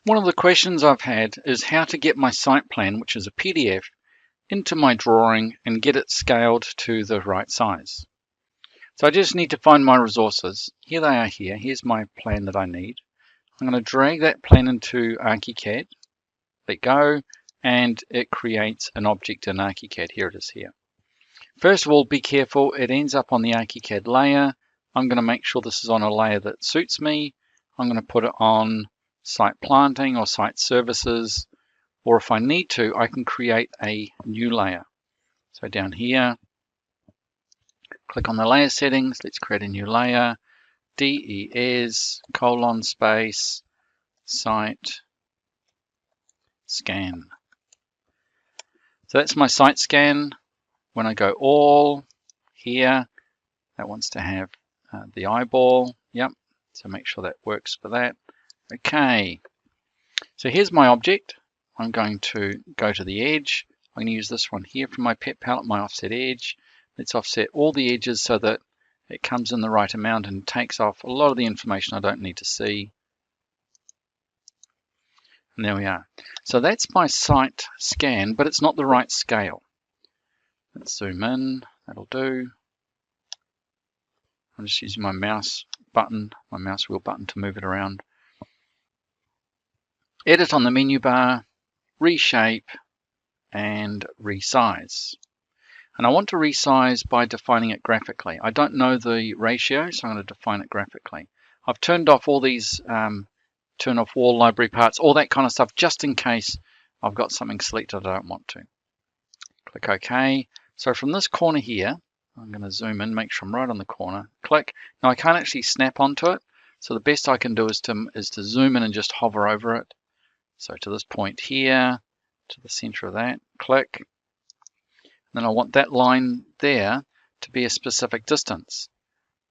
One of the questions I've had is how to get my site plan, which is a PDF, into my drawing and get it scaled to the right size. So I just need to find my resources. Here they are here. Here's my plan that I need. I'm going to drag that plan into ArchiCAD, let go, and it creates an object in ArchiCAD. Here it is here. First of all, be careful. It ends up on the ArchiCAD layer. I'm going to make sure this is on a layer that suits me. I'm going to put it on site planting or site services, or if I need to, I can create a new layer. So down here, click on the layer settings. Let's create a new layer. DES : space site scan. So that's my site scan. When I go all here, that wants to have the eyeball. Yep. So make sure that works for that. Okay. So here's my object. I'm going to go to the edge. I'm going to use this one here from my pet palette, my offset edge. Let's offset all the edges so that it comes in the right amount and takes off a lot of the information I don't need to see. And there we are. So that's my site scan, but it's not the right scale. Let's zoom in. That'll do. I'm just using my mouse button, my mouse wheel button to move it around. Edit on the menu bar, reshape, and resize. And I want to resize by defining it graphically. I don't know the ratio, so I'm going to define it graphically. I've turned off all these turn off wall library parts, all that kind of stuff, just in case I've got something selected I don't want to. Click OK. So from this corner here, I'm going to zoom in, make sure I'm right on the corner. Click. Now I can't actually snap onto it, so the best I can do is to zoom in and just hover over it. So to this point here, to the center of that, click. Then I want that line there to be a specific distance.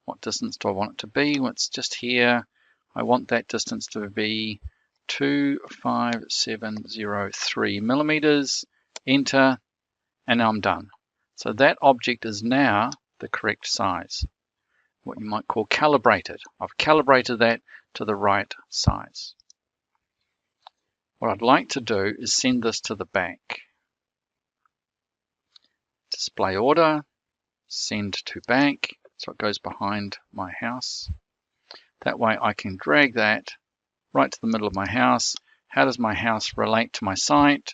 What distance do I want it to be? Well, it's just here. I want that distance to be 25703 millimeters. Enter, and now I'm done. So that object is now the correct size, what you might call calibrated. I've calibrated that to the right size. What I'd like to do is send this to the back. Display order, send to back, so it goes behind my house. That way I can drag that right to the middle of my house. How does my house relate to my site?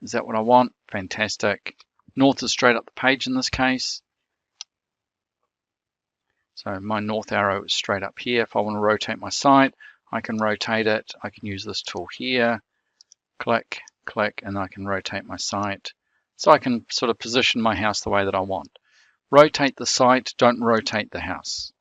Is that what I want? Fantastic. North is straight up the page in this case. So my north arrow is straight up here. If I want to rotate my site, I can rotate it. I can use this tool here. Click, click, and I can rotate my site. So I can sort of position my house the way that I want. Rotate the site, don't rotate the house.